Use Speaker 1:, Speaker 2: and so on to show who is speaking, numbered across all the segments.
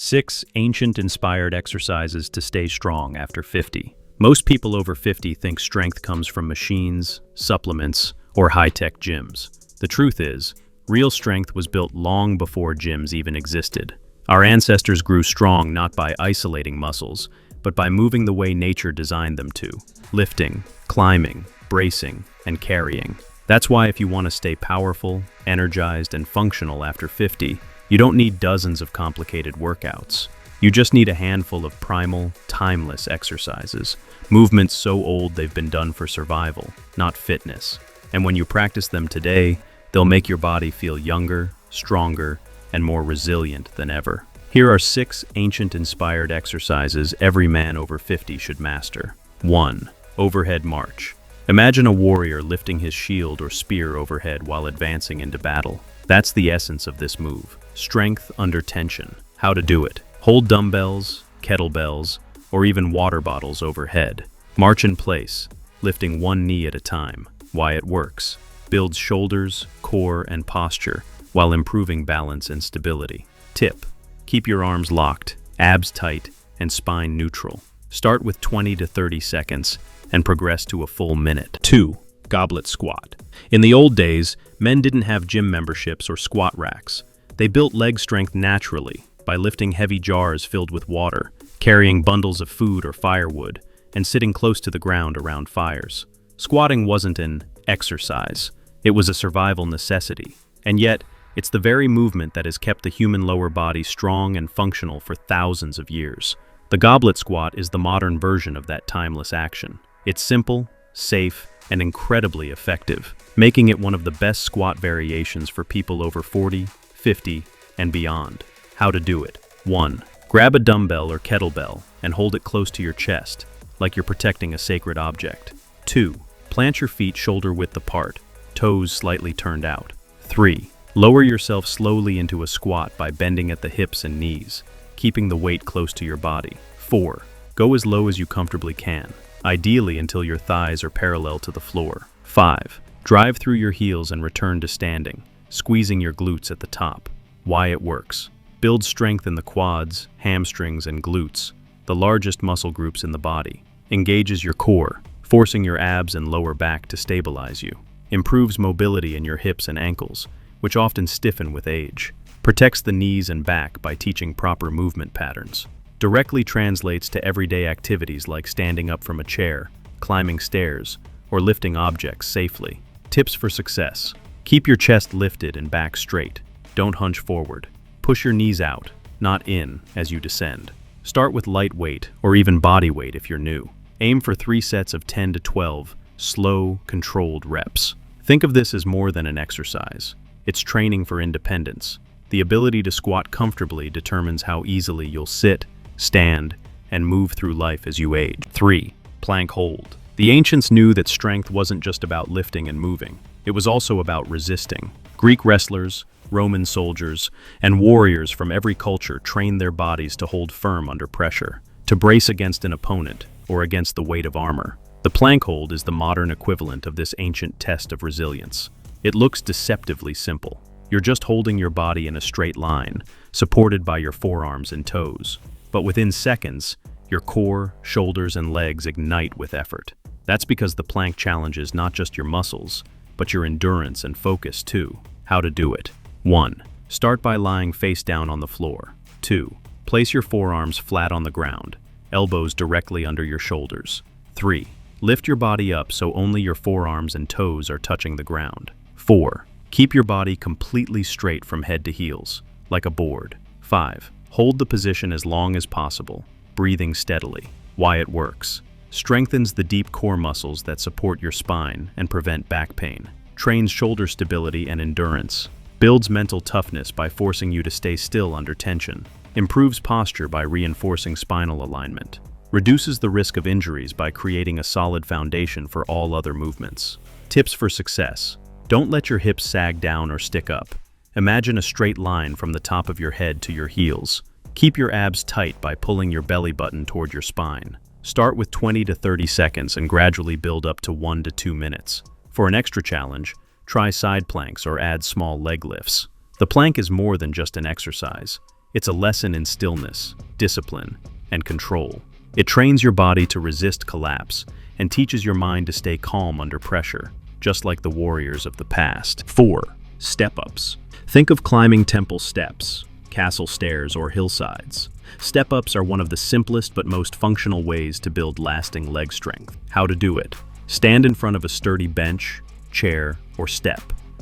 Speaker 1: 6 ancient-inspired exercises to stay strong after 50. Most people over 50 think strength comes from machines, supplements, or high-tech gyms. The truth is, real strength was built long before gyms even existed. Our ancestors grew strong not by isolating muscles, but by moving the way nature designed them to: lifting, climbing, bracing, and carrying. That's why if you want to stay powerful, energized, and functional after 50, you don't need dozens of complicated workouts. You just need a handful of primal, timeless exercises, movements so old they've been done for survival, not fitness. And when you practice them today, they'll make your body feel younger, stronger, and more resilient than ever. Here are 6 ancient-inspired exercises every man over 50 should master. 1. Overhead march. Imagine a warrior lifting his shield or spear overhead while advancing into battle. That's the essence of this move. Strength under tension. How to do it. Hold dumbbells, kettlebells, or even water bottles overhead. March in place, lifting one knee at a time. Why it works. Builds shoulders, core, and posture while improving balance and stability. Tip: keep your arms locked, abs tight, and spine neutral. Start with 20 to 30 seconds and progress to a full minute. 2. Goblet Squat. In the old days, men didn't have gym memberships or squat racks. They built leg strength naturally by lifting heavy jars filled with water, carrying bundles of food or firewood, and sitting close to the ground around fires. Squatting wasn't an exercise. It was a survival necessity. And yet, it's the very movement that has kept the human lower body strong and functional for thousands of years. The goblet squat is the modern version of that timeless action. It's simple, safe, and incredibly effective, making it one of the best squat variations for people over 40, 50, and beyond. How to do it. 1. Grab a dumbbell or kettlebell and hold it close to your chest, like you're protecting a sacred object. 2. Plant your feet shoulder-width apart, toes slightly turned out. 3. Lower yourself slowly into a squat by bending at the hips and knees, keeping the weight close to your body. 4. Go as low as you comfortably can, ideally until your thighs are parallel to the floor. 5. Drive through your heels and return to standing, squeezing your glutes at the top. Why it works. Build strength in the quads, hamstrings, and glutes, the largest muscle groups in the body. Engages your core, forcing your abs and lower back to stabilize you. Improves mobility in your hips and ankles, which often stiffen with age. Protects the knees and back by teaching proper movement patterns. Directly translates to everyday activities like standing up from a chair, climbing stairs, or lifting objects safely. Tips for success. Keep your chest lifted and back straight. Don't hunch forward. Push your knees out, not in, as you descend. Start with light weight or even body weight if you're new. Aim for 3 sets of 10 to 12 slow, controlled reps. Think of this as more than an exercise. It's training for independence. The ability to squat comfortably determines how easily you'll sit, stand, and move through life as you age. 3. Plank hold. The ancients knew that strength wasn't just about lifting and moving. It was also about resisting. Greek wrestlers, Roman soldiers, and warriors from every culture trained their bodies to hold firm under pressure, to brace against an opponent or against the weight of armor. The plank hold is the modern equivalent of this ancient test of resilience. It looks deceptively simple. You're just holding your body in a straight line, supported by your forearms and toes. But within seconds, your core, shoulders, and legs ignite with effort. That's because the plank challenges not just your muscles, but your endurance and focus too. How to do it. 1. Start by lying face down on the floor. 2. Place your forearms flat on the ground, elbows directly under your shoulders. 3. Lift your body up so only your forearms and toes are touching the ground. 4. Keep your body completely straight from head to heels, like a board. 5. Hold the position as long as possible, breathing steadily. Why it works. Strengthens the deep core muscles that support your spine and prevent back pain. Trains shoulder stability and endurance. Builds mental toughness by forcing you to stay still under tension. Improves posture by reinforcing spinal alignment. Reduces the risk of injuries by creating a solid foundation for all other movements. Tips for success. Don't let your hips sag down or stick up. Imagine a straight line from the top of your head to your heels. Keep your abs tight by pulling your belly button toward your spine. Start with 20 to 30 seconds and gradually build up to 1 to 2 minutes. For an extra challenge, try side planks or add small leg lifts. The plank is more than just an exercise. It's a lesson in stillness, discipline, and control. It trains your body to resist collapse and teaches your mind to stay calm under pressure, just like the warriors of the past. 4. Step-ups. Think of climbing temple steps, castle stairs, or hillsides. Step-ups are one of the simplest but most functional ways to build lasting leg strength. How to do it? Stand in front of a sturdy bench, chair, or step.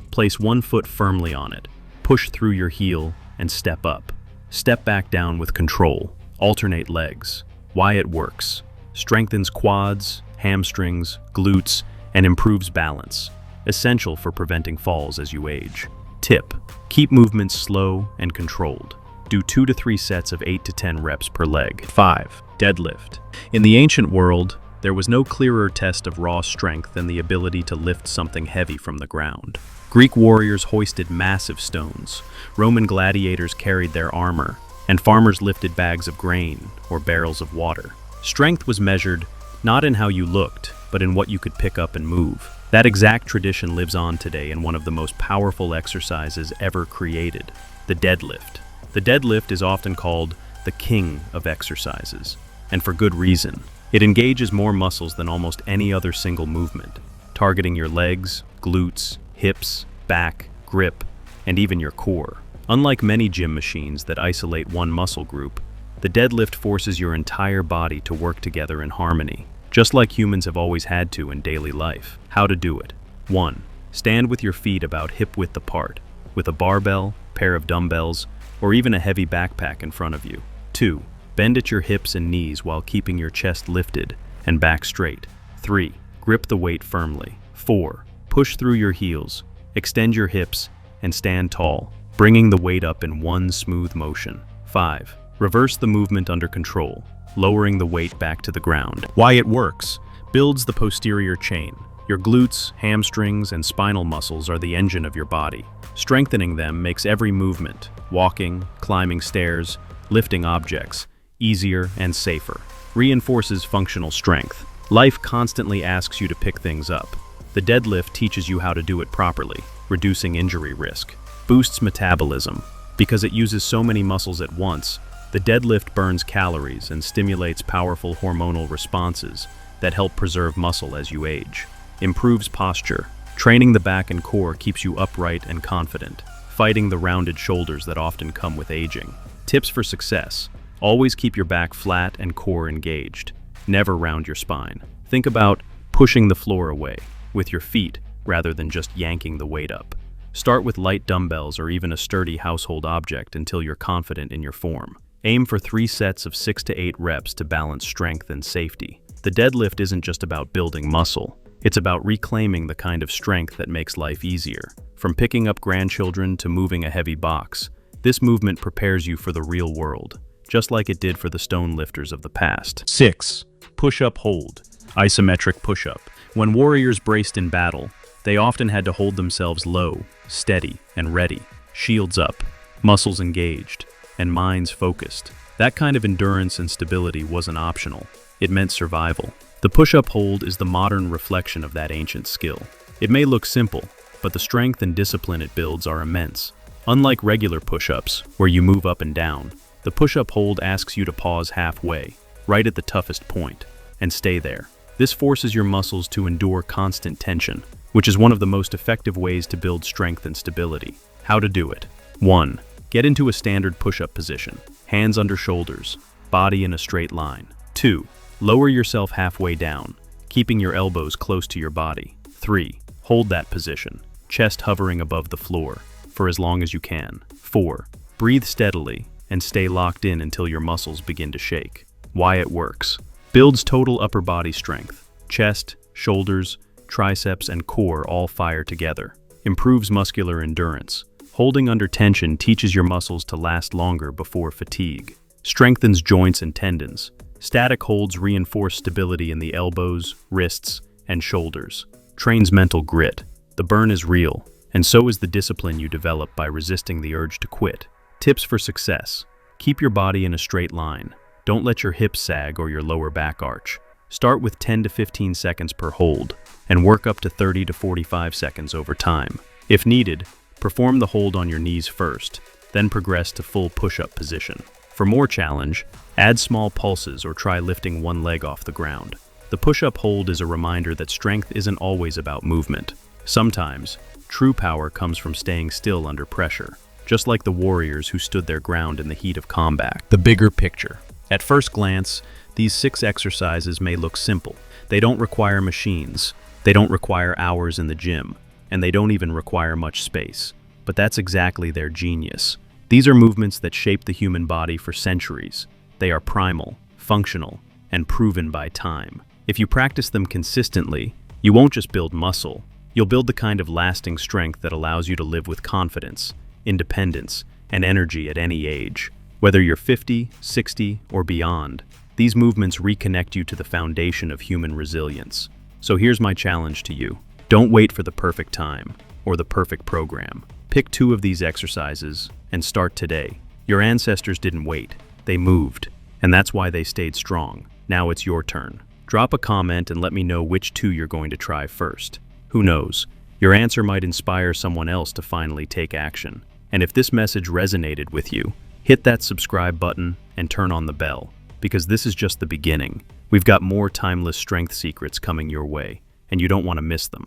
Speaker 1: Place one foot firmly on it. Push through your heel and step up. Step back down with control. Alternate legs. Why it works. Strengthens quads, hamstrings, glutes, and improves balance. Essential for preventing falls as you age. Tip: keep movements slow and controlled. Do 2 to 3 sets of 8 to 10 reps per leg. 5. Deadlift. In the ancient world, there was no clearer test of raw strength than the ability to lift something heavy from the ground. Greek warriors hoisted massive stones, Roman gladiators carried their armor, and farmers lifted bags of grain or barrels of water. Strength was measured not in how you looked, but in what you could pick up and move. That exact tradition lives on today in one of the most powerful exercises ever created, the deadlift. The deadlift is often called the king of exercises, and for good reason. It engages more muscles than almost any other single movement, targeting your legs, glutes, hips, back, grip, and even your core. Unlike many gym machines that isolate one muscle group, the deadlift forces your entire body to work together in harmony, just like humans have always had to in daily life. How to do it? 1. Stand with your feet about hip-width apart, with a barbell, pair of dumbbells, or even a heavy backpack in front of you. 2. Bend at your hips and knees while keeping your chest lifted and back straight. 3. Grip the weight firmly. 4. Push through your heels, extend your hips, and stand tall, bringing the weight up in one smooth motion. 5. Reverse the movement under control, lowering the weight back to the ground. Why it works? Builds the posterior chain. Your glutes, hamstrings, and spinal muscles are the engine of your body. Strengthening them makes every movement, walking, climbing stairs, lifting objects, easier and safer. Reinforces functional strength. Life constantly asks you to pick things up. The deadlift teaches you how to do it properly, reducing injury risk. Boosts metabolism. Because it uses so many muscles at once, the deadlift burns calories and stimulates powerful hormonal responses that help preserve muscle as you age. Improves posture. Training the back and core keeps you upright and confident, fighting the rounded shoulders that often come with aging. Tips for success. Always keep your back flat and core engaged. Never round your spine. Think about pushing the floor away with your feet rather than just yanking the weight up. Start with light dumbbells or even a sturdy household object until you're confident in your form. Aim for 3 sets of 6 to 8 reps to balance strength and safety. The deadlift isn't just about building muscle. It's about reclaiming the kind of strength that makes life easier. From picking up grandchildren to moving a heavy box, this movement prepares you for the real world, just like it did for the stone lifters of the past. 6. Push-up hold. Isometric push-up. When warriors braced in battle, they often had to hold themselves low, steady, and ready, shields up, muscles engaged, and minds focused. That kind of endurance and stability wasn't optional. It meant survival. The push-up hold is the modern reflection of that ancient skill. It may look simple, but the strength and discipline it builds are immense. Unlike regular push-ups, where you move up and down, the push-up hold asks you to pause halfway, right at the toughest point, and stay there. This forces your muscles to endure constant tension, which is one of the most effective ways to build strength and stability. How to do it? 1. Get into a standard push-up position, hands under shoulders, body in a straight line. 2. Lower yourself halfway down, keeping your elbows close to your body. 3. Hold that position, chest hovering above the floor, for as long as you can. 4. Breathe steadily and stay locked in until your muscles begin to shake. Why it works? Builds total upper body strength. Chest, shoulders, triceps, and core all fire together. Improves muscular endurance. Holding under tension teaches your muscles to last longer before fatigue. Strengthens joints and tendons. Static holds reinforce stability in the elbows, wrists, and shoulders. Trains mental grit. The burn is real, and so is the discipline you develop by resisting the urge to quit. Tips for success. Keep your body in a straight line. Don't let your hips sag or your lower back arch. Start with 10 to 15 seconds per hold, and work up to 30 to 45 seconds over time. If needed, perform the hold on your knees first, then progress to full push-up position. For more challenge, add small pulses or try lifting one leg off the ground. The push-up hold is a reminder that strength isn't always about movement. Sometimes, true power comes from staying still under pressure, just like the warriors who stood their ground in the heat of combat. The bigger picture. At first glance, these 6 exercises may look simple. They don't require machines, they don't require hours in the gym, and they don't even require much space. But that's exactly their genius. These are movements that shape the human body for centuries. They are primal, functional, and proven by time. If you practice them consistently, you won't just build muscle, you'll build the kind of lasting strength that allows you to live with confidence, independence, and energy at any age. Whether you're 50, 60, or beyond, these movements reconnect you to the foundation of human resilience. So here's my challenge to you. Don't wait for the perfect time or the perfect program. Pick 2 of these exercises and start today. Your ancestors didn't wait, they moved, and that's why they stayed strong. Now it's your turn. Drop a comment and let me know which 2 you're going to try first. Who knows, your answer might inspire someone else to finally take action. And if this message resonated with you, hit that subscribe button and turn on the bell, because this is just the beginning. We've got more timeless strength secrets coming your way, and you don't want to miss them.